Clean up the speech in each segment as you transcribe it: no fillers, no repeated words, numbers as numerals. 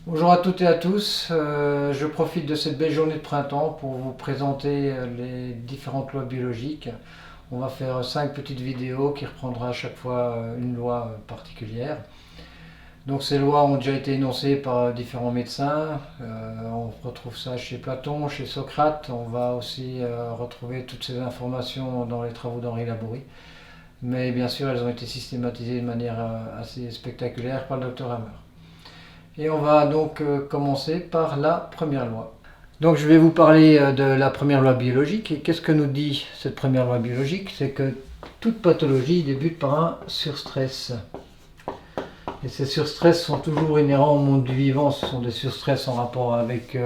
Bonjour à toutes et à tous, je profite de cette belle journée de printemps pour vous présenter les différentes lois biologiques. On va faire 5 petites vidéos qui reprendra à chaque fois une loi particulière. Donc ces lois ont déjà été énoncées par différents médecins, on retrouve ça chez Platon, chez Socrate, on va aussi retrouver toutes ces informations dans les travaux d'Henri Laborie. Mais bien sûr elles ont été systématisées de manière assez spectaculaire par le docteur Hammer. Et on va donc commencer par la première loi. Donc je vais vous parler de la première loi biologique. Et qu'est-ce que nous dit cette première loi biologique? C'est que toute pathologie débute par un surstress. Et ces surstress sont toujours inhérents au monde du vivant. Ce sont des surstress en rapport avec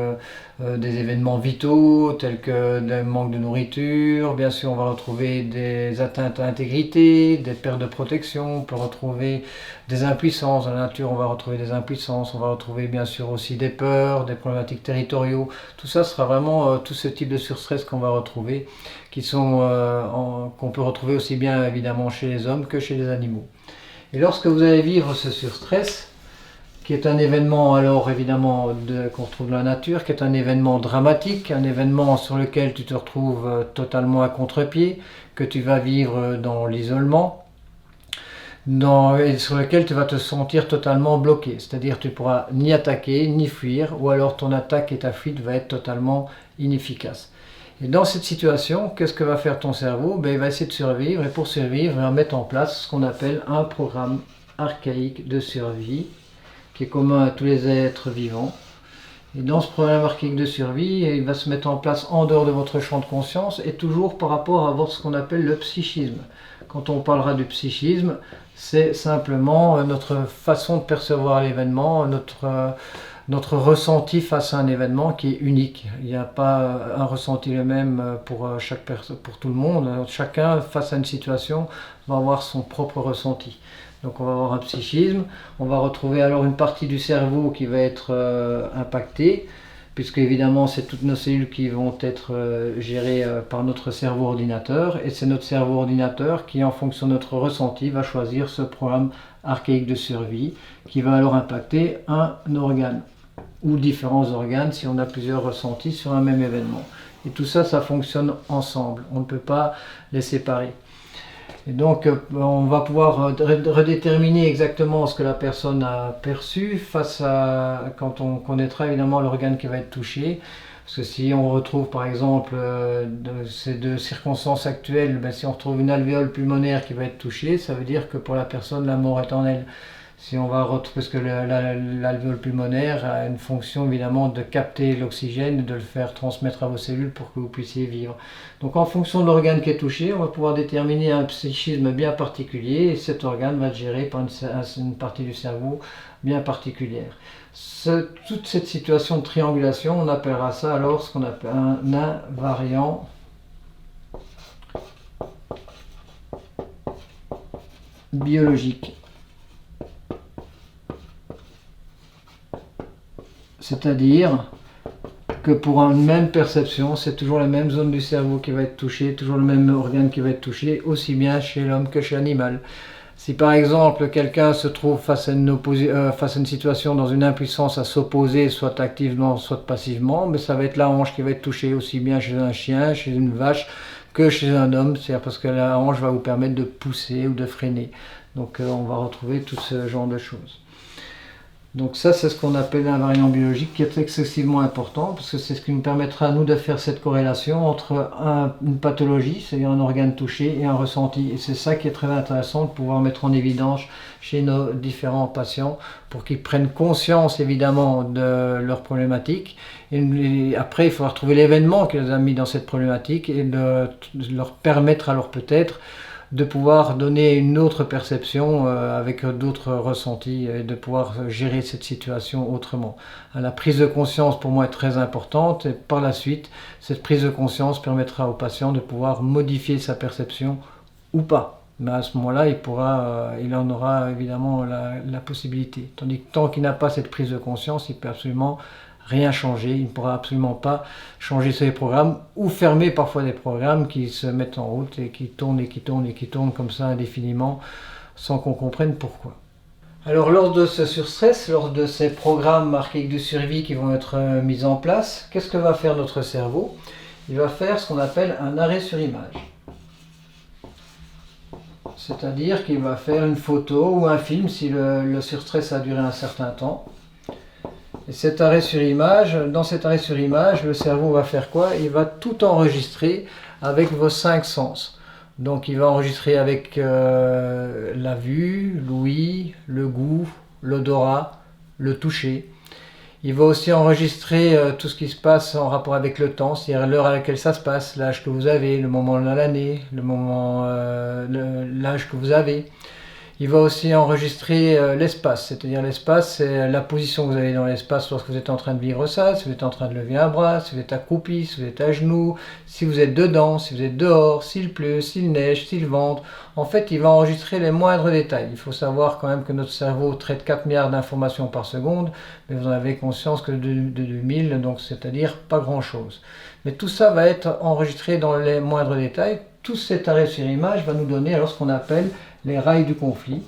des événements vitaux, tels que des manques de nourriture. Bien sûr, on va retrouver des atteintes à l'intégrité, des pertes de protection. On peut retrouver des impuissances. Dans la nature, on va retrouver des impuissances. On va retrouver bien sûr aussi des peurs, des problématiques territoriaux. Tout ça sera vraiment tout ce type de surstress qu'on va retrouver, qu'on peut retrouver aussi bien évidemment chez les hommes que chez les animaux. Et lorsque vous allez vivre ce surstress, qui est un événement alors évidemment qu'on retrouve dans la nature, qui est un événement dramatique, un événement sur lequel tu te retrouves totalement à contre-pied, que tu vas vivre dans l'isolement, et sur lequel tu vas te sentir totalement bloqué. C'est-à-dire tu ne pourras ni attaquer, ni fuir, ou alors ton attaque et ta fuite va être totalement inefficace. Et dans cette situation, qu'est-ce que va faire ton cerveau? Il va essayer de survivre, et pour survivre, il va mettre en place ce qu'on appelle un programme archaïque de survie, qui est commun à tous les êtres vivants. Et dans ce programme archaïque de survie, il va se mettre en place en dehors de votre champ de conscience, et toujours par rapport à ce qu'on appelle le psychisme. Quand on parlera du psychisme, c'est simplement notre façon de percevoir l'événement, notre ressenti face à un événement qui est unique. Il n'y a pas un ressenti le même pour chaque personne, pour tout le monde. Chacun, face à une situation, va avoir son propre ressenti. Donc on va avoir un psychisme, on va retrouver alors une partie du cerveau qui va être impactée, puisque évidemment c'est toutes nos cellules qui vont être gérées par notre cerveau ordinateur, et c'est notre cerveau ordinateur qui, en fonction de notre ressenti, va choisir ce programme archaïque de survie, qui va alors impacter un organe ou différents organes si on a plusieurs ressentis sur un même événement. Et tout ça, ça fonctionne ensemble. On ne peut pas les séparer. Et donc, on va pouvoir redéterminer exactement ce que la personne a perçu quand on connaîtra évidemment l'organe qui va être touché. Parce que si on retrouve par exemple ces deux circonstances actuelles, si on retrouve une alvéole pulmonaire qui va être touchée, ça veut dire que pour la personne, la mort est en elle. Si on va retrouver, parce que l'alvéole pulmonaire a une fonction évidemment de capter l'oxygène et de le faire transmettre à vos cellules pour que vous puissiez vivre. Donc en fonction de l'organe qui est touché, on va pouvoir déterminer un psychisme bien particulier, et cet organe va être géré par une partie du cerveau bien particulière. Toute cette situation de triangulation, on appellera ça alors ce qu'on appelle un invariant biologique. C'est-à-dire que pour une même perception, c'est toujours la même zone du cerveau qui va être touchée, toujours le même organe qui va être touché, aussi bien chez l'homme que chez l'animal. Si par exemple quelqu'un se trouve face à une situation dans une impuissance à s'opposer, soit activement, soit passivement, mais ça va être la hanche qui va être touchée aussi bien chez un chien, chez une vache, que chez un homme, c'est-à-dire parce que la hanche va vous permettre de pousser ou de freiner. Donc on va retrouver tout ce genre de choses. Donc ça, c'est ce qu'on appelle un variant biologique qui est excessivement important, parce que c'est ce qui nous permettra à nous de faire cette corrélation entre une pathologie, c'est-à-dire un organe touché, et un ressenti. Et c'est ça qui est très intéressant de pouvoir mettre en évidence chez nos différents patients, pour qu'ils prennent conscience évidemment de leurs problématiques. Et après, il faudra trouver l'événement qui les a mis dans cette problématique, et de leur permettre alors peut-être de pouvoir donner une autre perception avec d'autres ressentis, et de pouvoir gérer cette situation autrement. La prise de conscience pour moi est très importante, et par la suite, cette prise de conscience permettra au patient de pouvoir modifier sa perception ou pas. Mais à ce moment-là, il en aura évidemment la possibilité. Tandis que tant qu'il n'a pas cette prise de conscience, il peut absolument rien changer, il ne pourra absolument pas changer ses programmes, ou fermer parfois des programmes qui se mettent en route et qui tournent et qui tournent et qui tournent comme ça indéfiniment, sans qu'on comprenne pourquoi. Alors lors de ce surstress, lors de ces programmes marqués de survie qui vont être mis en place, qu'est-ce que va faire notre cerveau? Il va faire ce qu'on appelle un arrêt sur image. C'est-à-dire qu'il va faire une photo ou un film si le surstress a duré un certain temps. Et cet arrêt sur image, dans cet arrêt sur image, le cerveau va faire quoi? Il va tout enregistrer avec vos 5 sens. Donc il va enregistrer avec la vue, l'ouïe, le goût, l'odorat, le toucher. Il va aussi enregistrer tout ce qui se passe en rapport avec le temps, c'est-à-dire l'heure à laquelle ça se passe, l'âge que vous avez, le moment de l'année, l'âge que vous avez. Il va aussi enregistrer l'espace, c'est-à-dire l'espace, c'est la position que vous avez dans l'espace lorsque vous êtes en train de vivre ça, si vous êtes en train de lever un bras, si vous êtes accroupi, si vous êtes à genoux, si vous êtes dedans, si vous êtes dehors, s'il pleut, s'il neige, s'il vente. En fait, il va enregistrer les moindres détails. Il faut savoir quand même que notre cerveau traite 4 milliards d'informations par seconde, mais vous en avez conscience que de 2000, donc c'est-à-dire pas grand-chose. Mais tout ça va être enregistré dans les moindres détails. Tout cet arrêt sur image va nous donner alors ce qu'on appelle les rails du conflit.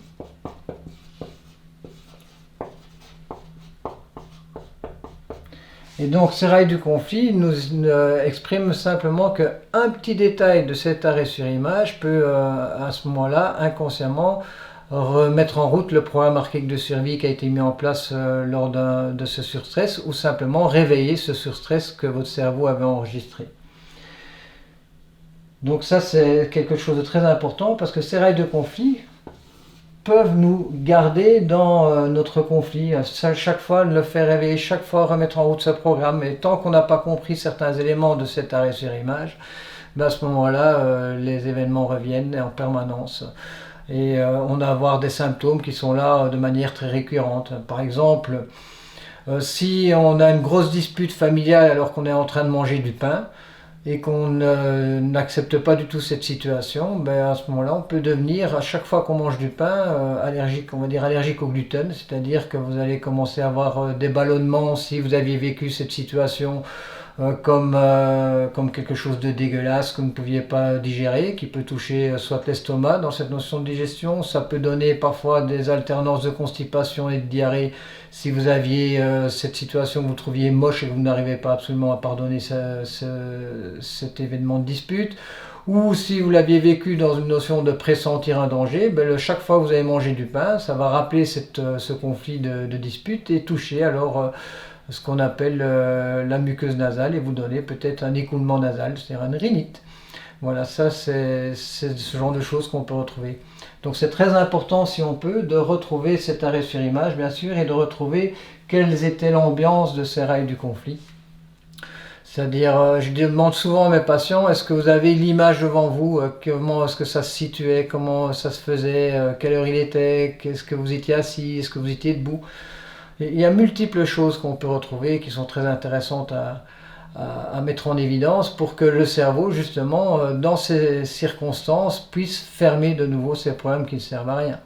Et donc ces rails du conflit nous expriment simplement qu'un petit détail de cet arrêt sur image peut à ce moment-là inconsciemment remettre en route le programme archaïque de survie qui a été mis en place lors de ce surstress, ou simplement réveiller ce surstress que votre cerveau avait enregistré. Donc ça c'est quelque chose de très important parce que ces rails de conflit peuvent nous garder dans notre conflit, chaque fois le faire réveiller, chaque fois remettre en route ce programme. Et tant qu'on n'a pas compris certains éléments de cet arrêt sur image, ben à ce moment-là les événements reviennent en permanence. Et on va avoir des symptômes qui sont là de manière très récurrente. Par exemple, si on a une grosse dispute familiale alors qu'on est en train de manger du pain, et qu'on n'accepte pas du tout cette situation, ben à ce moment-là, on peut devenir, à chaque fois qu'on mange du pain, allergique, on va dire allergique au gluten, c'est-à-dire que vous allez commencer à avoir des ballonnements si vous aviez vécu cette situation comme quelque chose de dégueulasse que vous ne pouviez pas digérer, qui peut toucher soit l'estomac dans cette notion de digestion, ça peut donner parfois des alternances de constipation et de diarrhée si vous aviez cette situation que vous trouviez moche et que vous n'arrivez pas absolument à pardonner cet événement de dispute. Ou si vous l'aviez vécu dans une notion de pressentir un danger, ben chaque fois que vous allez manger du pain, ça va rappeler ce conflit de dispute et toucher alors ce qu'on appelle la muqueuse nasale et vous donner peut-être un écoulement nasal, c'est-à-dire une rhinite. Voilà, ça c'est ce genre de choses qu'on peut retrouver. Donc c'est très important, si on peut, de retrouver cet arrêt sur image, bien sûr, et de retrouver quelles étaient l'ambiance de ces rails du conflit. C'est-à-dire, je demande souvent à mes patients, est-ce que vous avez l'image devant vous, comment est-ce que ça se situait, comment ça se faisait, quelle heure il était, est-ce que vous étiez assis, est-ce que vous étiez debout. Il y a multiples choses qu'on peut retrouver qui sont très intéressantes à mettre en évidence pour que le cerveau, justement, dans ces circonstances, puisse fermer de nouveau ces problèmes qui ne servent à rien.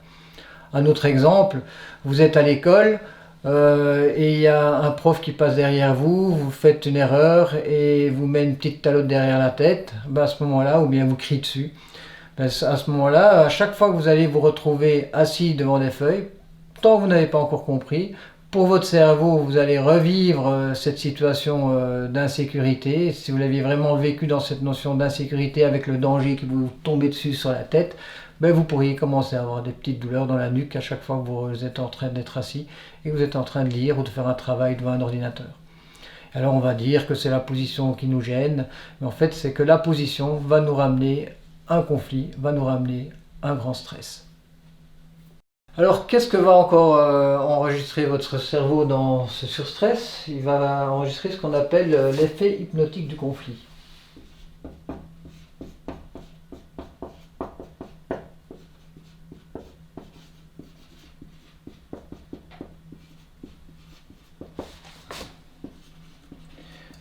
Un autre exemple, vous êtes à l'école et il y a un prof qui passe derrière vous, vous faites une erreur et vous met une petite talotte derrière la tête, ben à ce moment-là, ou bien vous crie dessus. Ben à ce moment-là, à chaque fois que vous allez vous retrouver assis devant des feuilles, tant que vous n'avez pas encore compris, pour votre cerveau, vous allez revivre cette situation d'insécurité. Si vous l'aviez vraiment vécu dans cette notion d'insécurité avec le danger qui vous tombait dessus sur la tête, ben vous pourriez commencer à avoir des petites douleurs dans la nuque à chaque fois que vous êtes en train d'être assis et que vous êtes en train de lire ou de faire un travail devant un ordinateur. Alors on va dire que c'est la position qui nous gêne, mais en fait c'est que la position va nous ramener un conflit, va nous ramener un grand stress. Alors, qu'est-ce que va encore enregistrer votre cerveau dans ce surstress? Il va enregistrer ce qu'on appelle l'effet hypnotique du conflit.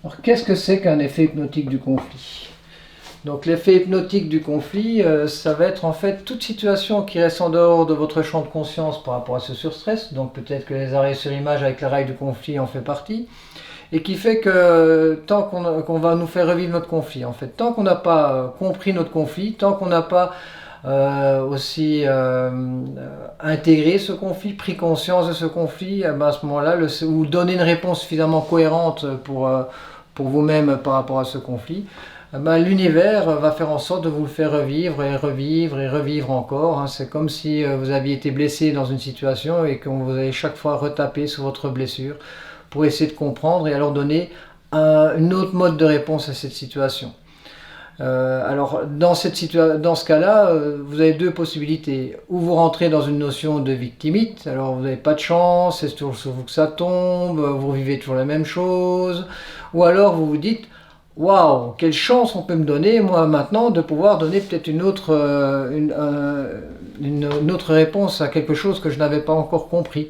Alors, qu'est-ce que c'est qu'un effet hypnotique du conflit? Donc l'effet hypnotique du conflit, ça va être en fait toute situation qui reste en dehors de votre champ de conscience par rapport à ce surstress, donc peut-être que les arrêts sur image avec les rails du conflit en fait partie, et qui fait que tant qu'on va nous faire revivre notre conflit, en fait, tant qu'on n'a pas compris notre conflit, tant qu'on n'a pas aussi intégrer ce conflit, pris conscience de ce conflit, ben à ce moment-là, ou donner une réponse suffisamment cohérente pour vous-même par rapport à ce conflit, ben, l'univers va faire en sorte de vous le faire revivre et revivre et revivre encore. Hein. C'est comme si vous aviez été blessé dans une situation et que vous allez chaque fois retaper sur votre blessure pour essayer de comprendre et alors donner un autre mode de réponse à cette situation. Alors dans ce cas-là, vous avez deux possibilités. Ou vous rentrez dans une notion de victimite, alors vous n'avez pas de chance, c'est toujours sur vous que ça tombe, vous vivez toujours la même chose. Ou alors vous vous dites, waouh, quelle chance on peut me donner, moi maintenant, de pouvoir donner peut-être une autre réponse à quelque chose que je n'avais pas encore compris.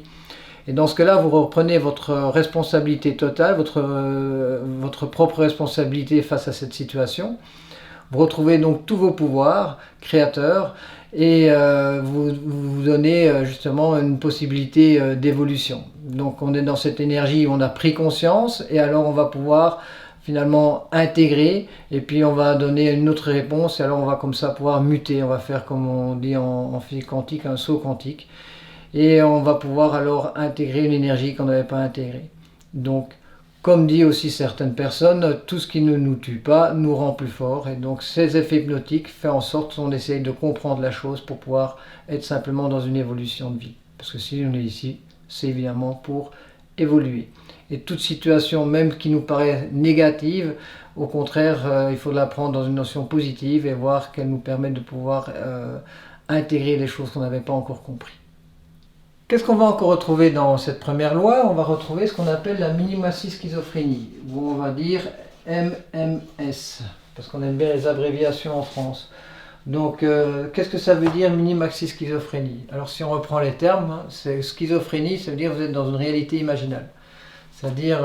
Et dans ce cas-là, vous reprenez votre responsabilité totale, votre propre responsabilité face à cette situation. Vous retrouvez donc tous vos pouvoirs créateurs et vous donnez justement une possibilité d'évolution. Donc on est dans cette énergie où on a pris conscience et alors on va pouvoir finalement intégrer et puis on va donner une autre réponse et alors on va comme ça pouvoir muter, on va faire comme on dit en physique quantique, un saut quantique et on va pouvoir alors intégrer une énergie qu'on n'avait pas intégrée. Donc comme dit aussi certaines personnes, tout ce qui ne nous tue pas nous rend plus forts. Et donc ces effets hypnotiques font en sorte qu'on essaye de comprendre la chose pour pouvoir être simplement dans une évolution de vie. Parce que si on est ici, c'est évidemment pour évoluer. Et toute situation, même qui nous paraît négative, au contraire, il faut la prendre dans une notion positive et voir qu'elle nous permet de pouvoir intégrer les choses qu'on n'avait pas encore compris. Qu'est-ce qu'on va encore retrouver dans cette première loi? On va retrouver ce qu'on appelle la minimatie schizophrénie, où on va dire MMS, parce qu'on aime bien les abréviations en France. Donc, qu'est-ce que ça veut dire minimaxie schizophrénie? Alors, si on reprend les termes, hein, c'est schizophrénie, ça veut dire que vous êtes dans une réalité imaginale. C'est-à-dire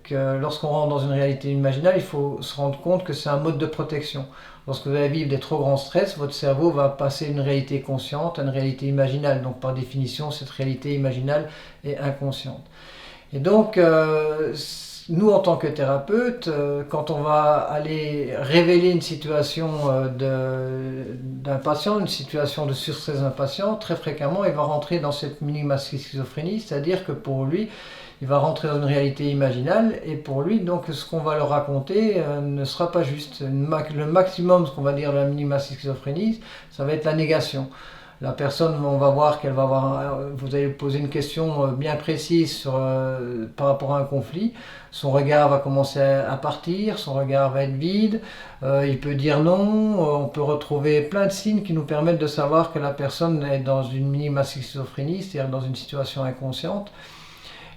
que lorsqu'on rentre dans une réalité imaginale, il faut se rendre compte que c'est un mode de protection. Lorsque vous allez vivre des trop grands stress, votre cerveau va passer d'une réalité consciente à une réalité imaginale. Donc par définition, cette réalité imaginale est inconsciente. Et donc, nous en tant que thérapeute, quand on va aller révéler une situation d'un patient, une situation de surstress d'un patient, très fréquemment, il va rentrer dans cette minimatie schizophrénie, c'est-à-dire que pour lui, il va rentrer dans une réalité imaginale et pour lui, donc, ce qu'on va leur raconter ne sera pas juste. Le maximum, ce qu'on va dire de la minimatie schizophrénie, ça va être la négation. La personne, on va voir qu'elle va avoir, vous allez poser une question bien précise par rapport à un conflit. Son regard va commencer à partir, son regard va être vide, il peut dire non, on peut retrouver plein de signes qui nous permettent de savoir que la personne est dans une minimatie schizophrénie, c'est-à-dire dans une situation inconsciente.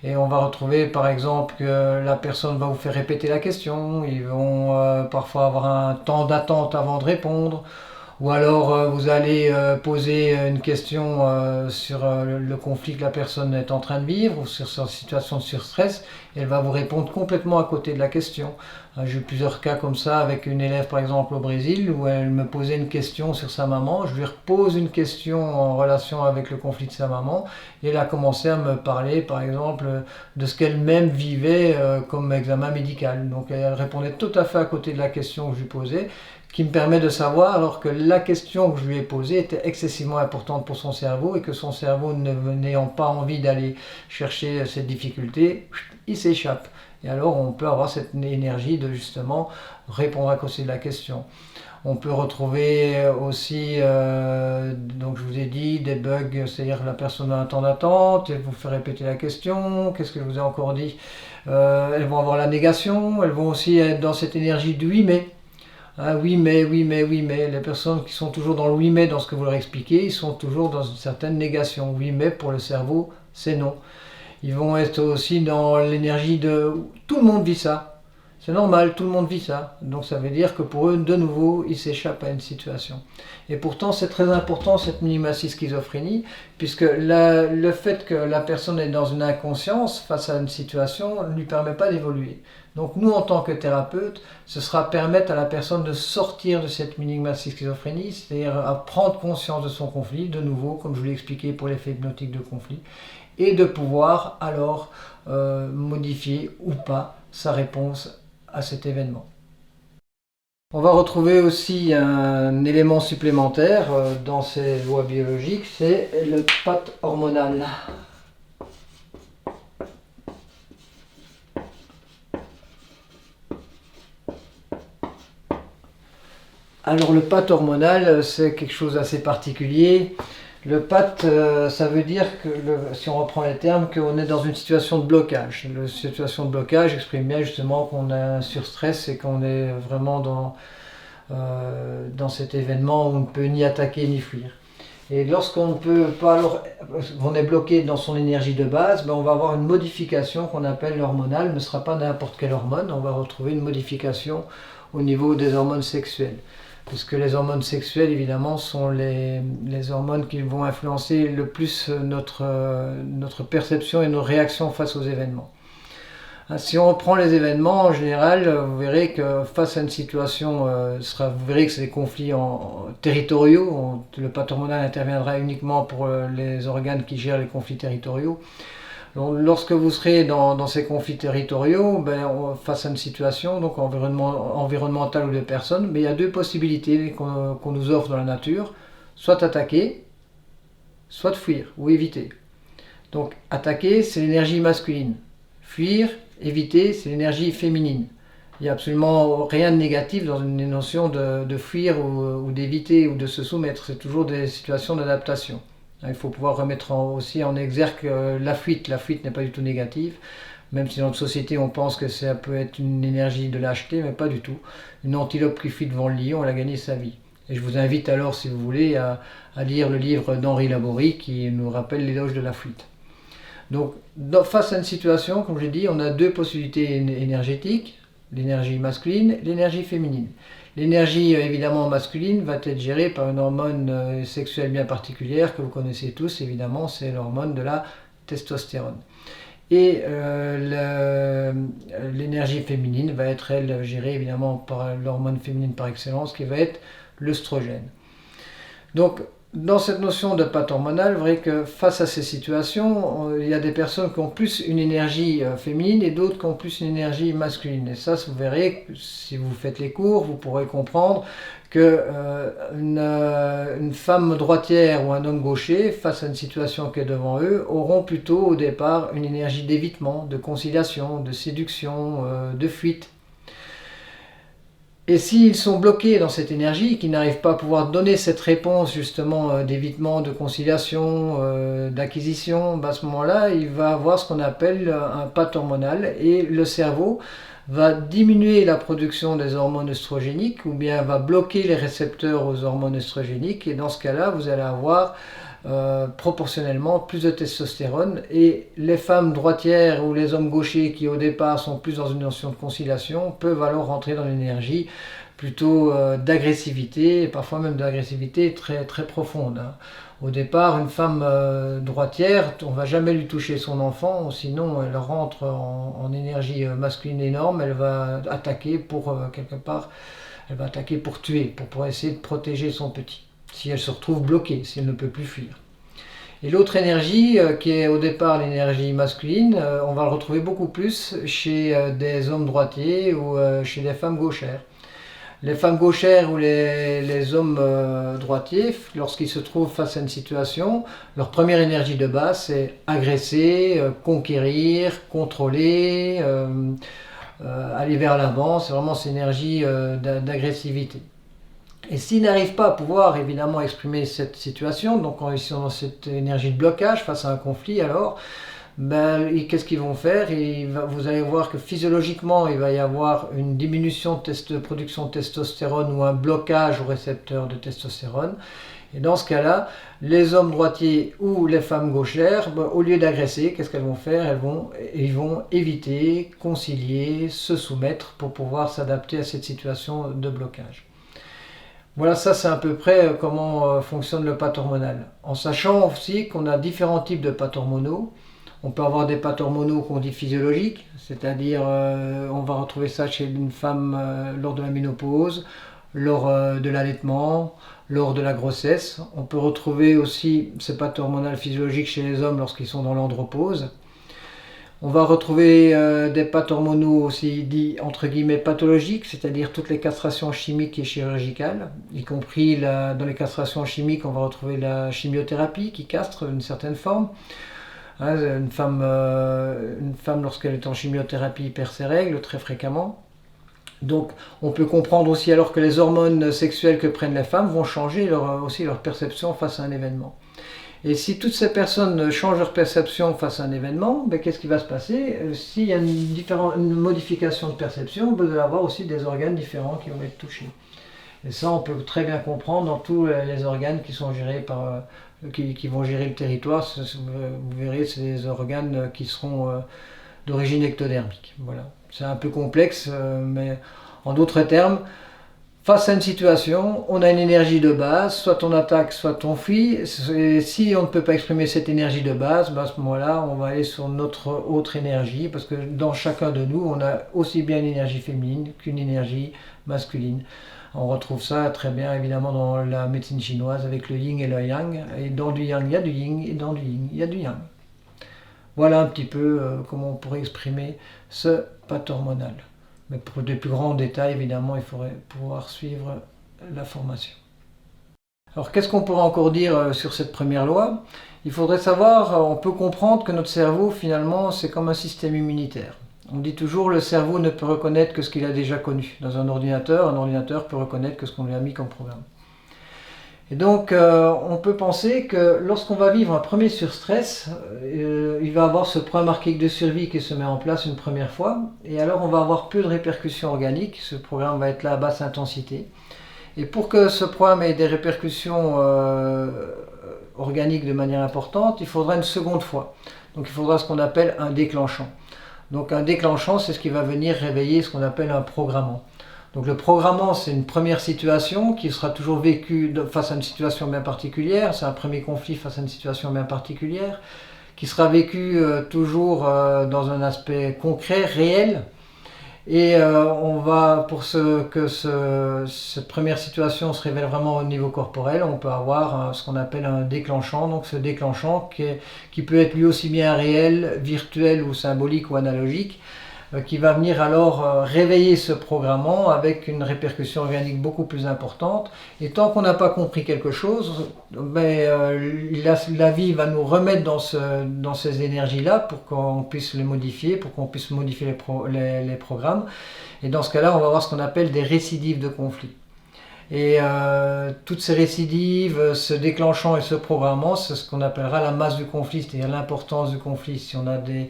Et on va retrouver par exemple que la personne va vous faire répéter la question, ils vont parfois avoir un temps d'attente avant de répondre, ou alors vous allez poser une question sur le conflit que la personne est en train de vivre, ou sur sa situation de surstress, et elle va vous répondre complètement à côté de la question. J'ai eu plusieurs cas comme ça avec une élève par exemple au Brésil, où elle me posait une question sur sa maman, je lui repose une question en relation avec le conflit de sa maman, et elle a commencé à me parler par exemple de ce qu'elle-même vivait comme examen médical. Donc elle répondait tout à fait à côté de la question que je lui posais, qui me permet de savoir alors que la question que je lui ai posée était excessivement importante pour son cerveau et que son cerveau n'ayant pas envie d'aller chercher cette difficulté, il s'échappe. Et alors on peut avoir cette énergie de justement répondre à côté de la question. On peut retrouver aussi, donc je vous ai dit, des bugs, c'est-à-dire la personne a un temps d'attente, elle vous fait répéter la question, qu'est-ce que je vous ai encore dit? Elles vont avoir la négation, elles vont aussi être dans cette énergie du oui mais. Ah, oui mais, oui mais, oui mais. Les personnes qui sont toujours dans le oui mais dans ce que vous leur expliquez, ils sont toujours dans une certaine négation. Oui mais pour le cerveau, c'est non. Ils vont être aussi dans l'énergie de tout le monde vit ça. C'est normal, tout le monde vit ça. Donc ça veut dire que pour eux, de nouveau, ils s'échappent à une situation. Et pourtant, c'est très important cette minimatie schizophrénie, puisque le fait que la personne est dans une inconscience face à une situation ne lui permet pas d'évoluer. Donc nous, en tant que thérapeute, ce sera permettre à la personne de sortir de cette minimatie schizophrénie, c'est-à-dire à prendre conscience de son conflit, de nouveau, comme je vous l'ai expliqué pour l'effet hypnotique de conflit, et de pouvoir alors modifier ou pas sa réponse à cet événement. On va retrouver aussi un élément supplémentaire dans ces lois biologiques, c'est le path hormonal. Alors le path hormonal, c'est quelque chose d'assez particulier. Le path, ça veut dire que, si on reprend les termes, qu'on est dans une situation de blocage. La situation de blocage exprime bien justement qu'on a un surstress et qu'on est vraiment dans cet événement où on ne peut ni attaquer ni fuir. Et lorsqu'on ne peut pas, on est bloqué dans son énergie de base, ben on va avoir une modification qu'on appelle l'hormonale, mais ce ne sera pas n'importe quelle hormone, on va retrouver une modification au niveau des hormones sexuelles. Puisque les hormones sexuelles, évidemment, sont les hormones qui vont influencer le plus notre perception et nos réactions face aux événements. Si on reprend les événements, en général, vous verrez que face à une situation, vous verrez que c'est des conflits territoriaux. Le path hormonal interviendra uniquement pour les organes qui gèrent les conflits territoriaux. Donc, lorsque vous serez dans ces conflits territoriaux, face à une situation donc environnementale ou de personnes, il y a deux possibilités qu'on nous offre dans la nature, soit attaquer, soit de fuir ou éviter. Donc attaquer, c'est l'énergie masculine. Fuir, éviter, c'est l'énergie féminine. Il n'y a absolument rien de négatif dans une notion de fuir ou d'éviter ou de se soumettre. C'est toujours des situations d'adaptation. Il faut pouvoir remettre aussi en exergue la fuite. La fuite n'est pas du tout négative, même si dans notre société on pense que ça peut être une énergie de lâcheté, mais pas du tout. Une antilope qui fuit devant le lion, elle a gagné sa vie. Et je vous invite alors, si vous voulez, à lire le livre d'Henri Laborie qui nous rappelle l'éloge de la fuite. Donc, face à une situation, comme je l'ai dit, on a deux possibilités énergétiques, l'énergie masculine et l'énergie féminine. L'énergie évidemment masculine va être gérée par une hormone sexuelle bien particulière que vous connaissez tous, évidemment, c'est l'hormone de la testostérone. Et l'énergie féminine va être, elle, gérée évidemment par l'hormone féminine par excellence qui va être l'œstrogène. Donc, dans cette notion de path hormonal, vous verrez que face à ces situations, il y a des personnes qui ont plus une énergie féminine et d'autres qui ont plus une énergie masculine. Et ça, vous verrez, si vous faites les cours, vous pourrez comprendre que une femme droitière ou un homme gaucher, face à une situation qui est devant eux, auront plutôt au départ une énergie d'évitement, de conciliation, de séduction, de fuite. Et s'ils sont bloqués dans cette énergie, qu'ils n'arrivent pas à pouvoir donner cette réponse justement d'évitement, de conciliation, d'acquisition, à ce moment-là, il va avoir ce qu'on appelle un path hormonal et le cerveau va diminuer la production des hormones œstrogéniques ou bien va bloquer les récepteurs aux hormones œstrogéniques et dans ce cas-là, vous allez avoir proportionnellement plus de testostérone et les femmes droitières ou les hommes gauchers qui au départ sont plus dans une notion de conciliation peuvent alors rentrer dans l'énergie plutôt d'agressivité et parfois même d'agressivité très, très profonde. Au départ, une femme droitière, on ne va jamais lui toucher son enfant, sinon elle rentre en énergie masculine énorme, elle va attaquer pour quelque part, elle va attaquer pour tuer, pour essayer de protéger son petit. Si elle se retrouve bloquée, si elle ne peut plus fuir. Et l'autre énergie, qui est au départ l'énergie masculine, on va le retrouver beaucoup plus chez des hommes droitiers ou chez des femmes gauchères. Les femmes gauchères ou les hommes droitiers, lorsqu'ils se trouvent face à une situation, leur première énergie de base, c'est agresser, conquérir, contrôler, aller vers l'avant. C'est vraiment cette énergie d'agressivité. Et s'ils n'arrivent pas à pouvoir évidemment exprimer cette situation, donc quand ils sont dans cette énergie de blocage face à un conflit, alors qu'est-ce qu'ils vont faire? Vous allez voir que physiologiquement il va y avoir une diminution de production de testostérone ou un blocage au récepteur de testostérone. Et dans ce cas-là, les hommes droitiers ou les femmes gauchères, au lieu d'agresser, qu'est-ce qu'elles vont faire? Ils vont éviter, concilier, se soumettre pour pouvoir s'adapter à cette situation de blocage. Voilà, ça c'est à peu près comment fonctionne le path hormonal. En sachant aussi qu'on a différents types de paths hormonaux. On peut avoir des paths hormonaux qu'on dit physiologiques, c'est-à-dire on va retrouver ça chez une femme lors de la ménopause, lors de l'allaitement, lors de la grossesse. On peut retrouver aussi ce path hormonal physiologique chez les hommes lorsqu'ils sont dans l'andropause. On va retrouver des paths hormonaux aussi dits entre guillemets pathologiques, c'est-à-dire toutes les castrations chimiques et chirurgicales, y compris dans les castrations chimiques, on va retrouver la chimiothérapie qui castre une certaine forme. Une femme lorsqu'elle est en chimiothérapie perd ses règles très fréquemment. Donc on peut comprendre aussi alors que les hormones sexuelles que prennent les femmes vont changer aussi leur perception face à un événement. Et si toutes ces personnes changent leur perception face à un événement, ben, qu'est-ce qui va se passer? S'il y a une modification de perception, ben, il va y avoir aussi des organes différents qui vont être touchés. Et ça, on peut très bien comprendre dans tous les organes qui sont gérés qui vont gérer le territoire. Vous verrez, c'est des organes qui seront d'origine ectodermique. Voilà. C'est un peu complexe, mais en d'autres termes, face à une situation, on a une énergie de base, soit on attaque, soit on fuit. Et si on ne peut pas exprimer cette énergie de base, ben à ce moment-là, on va aller sur notre autre énergie, parce que dans chacun de nous, on a aussi bien une énergie féminine qu'une énergie masculine. On retrouve ça très bien évidemment dans la médecine chinoise avec le yin et le yang. Et dans du yang, il y a du yin, et dans du yin, il y a du yang. Voilà un petit peu comment on pourrait exprimer ce path hormonal. Mais pour de plus grands détails, évidemment, il faudrait pouvoir suivre la formation. Alors, qu'est-ce qu'on pourrait encore dire sur cette première loi? Il faudrait savoir, on peut comprendre que notre cerveau, finalement, c'est comme un système immunitaire. On dit toujours le cerveau ne peut reconnaître que ce qu'il a déjà connu. Dans un ordinateur peut reconnaître que ce qu'on lui a mis comme programme. Et donc, on peut penser que lorsqu'on va vivre un premier surstress, il va avoir ce point marqué de survie qui se met en place une première fois. Et alors, on va avoir peu de répercussions organiques. Ce programme va être là à basse intensité. Et pour que ce programme ait des répercussions organiques de manière importante, il faudra une seconde fois. Donc, il faudra ce qu'on appelle un déclenchant. Donc, un déclenchant, c'est ce qui va venir réveiller ce qu'on appelle un programmant. Donc le programmant, c'est une première situation qui sera toujours vécue face à une situation bien particulière. C'est un premier conflit face à une situation bien particulière qui sera vécu toujours dans un aspect concret, réel. Et on va, pour que cette première situation se révèle vraiment au niveau corporel, on peut avoir ce qu'on appelle un déclenchant. Donc ce déclenchant qui peut être lui aussi bien réel, virtuel ou symbolique ou analogique, qui va venir alors réveiller ce programmant avec une répercussion organique beaucoup plus importante. Et tant qu'on n'a pas compris quelque chose, la vie va nous remettre dans ces énergies-là pour qu'on puisse les modifier, pour qu'on puisse modifier les programmes. Et dans ce cas-là, on va avoir ce qu'on appelle des récidives de conflit. Et toutes ces récidives, ce déclenchant et ce programmant, c'est ce qu'on appellera la masse du conflit, c'est-à-dire l'importance du conflit. Si on a des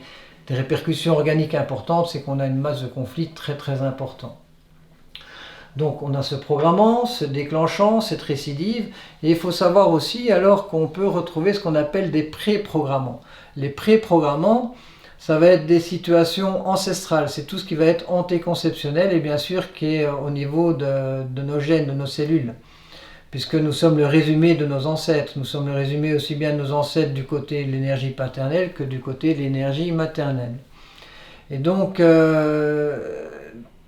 répercussions organiques importantes, c'est qu'on a une masse de conflit très très importante. Donc on a ce programmant, ce déclenchant, cette récidive, et il faut savoir aussi alors qu'on peut retrouver ce qu'on appelle des pré-programmants. Les pré-programmants, ça va être des situations ancestrales, c'est tout ce qui va être antéconceptionnel et bien sûr qui est au niveau de nos gènes, de nos cellules. Puisque nous sommes le résumé de nos ancêtres. Nous sommes le résumé aussi bien de nos ancêtres du côté de l'énergie paternelle que du côté de l'énergie maternelle. Et donc,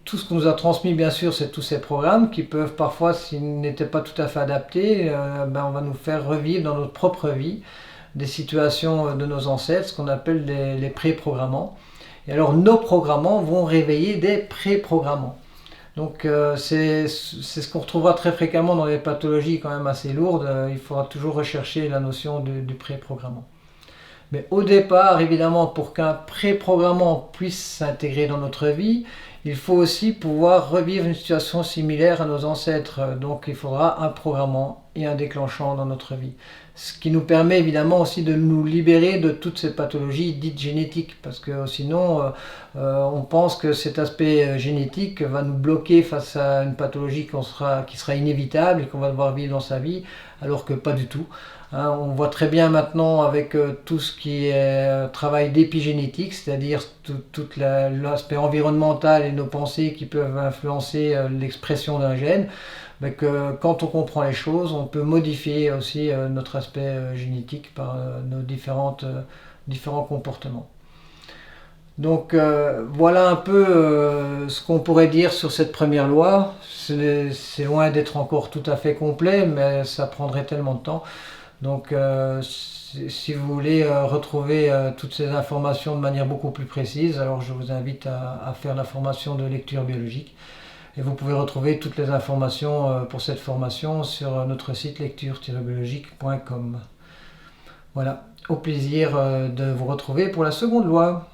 tout ce qu'on nous a transmis, bien sûr, c'est tous ces programmes qui peuvent parfois, s'ils n'étaient pas tout à fait adaptés, on va nous faire revivre dans notre propre vie des situations de nos ancêtres, ce qu'on appelle les pré-programmants. Et alors, nos programmants vont réveiller des pré-programmants. Donc c'est ce qu'on retrouvera très fréquemment dans les pathologies quand même assez lourdes. Il faudra toujours rechercher la notion du pré-programmant. Mais au départ, évidemment, pour qu'un pré-programmant puisse s'intégrer dans notre vie, il faut aussi pouvoir revivre une situation similaire à nos ancêtres. Donc il faudra un programmant et un déclenchant dans notre vie. Ce qui nous permet évidemment aussi de nous libérer de toutes ces pathologies dites génétiques. Parce que sinon, on pense que cet aspect génétique va nous bloquer face à une pathologie qui sera inévitable et qu'on va devoir vivre dans sa vie, alors que pas du tout. On voit très bien maintenant avec tout ce qui est travail d'épigénétique, c'est-à-dire tout l'aspect environnemental et nos pensées qui peuvent influencer l'expression d'un gène, que quand on comprend les choses, on peut modifier aussi notre aspect génétique par nos différents comportements. Donc voilà un peu ce qu'on pourrait dire sur cette première loi. C'est loin d'être encore tout à fait complet, mais ça prendrait tellement de temps. Donc si vous voulez retrouver toutes ces informations de manière beaucoup plus précise, alors je vous invite à faire la formation de lecture biologique. Et vous pouvez retrouver toutes les informations pour cette formation sur notre site lecture-biologique.com. Voilà, au plaisir de vous retrouver pour la seconde loi.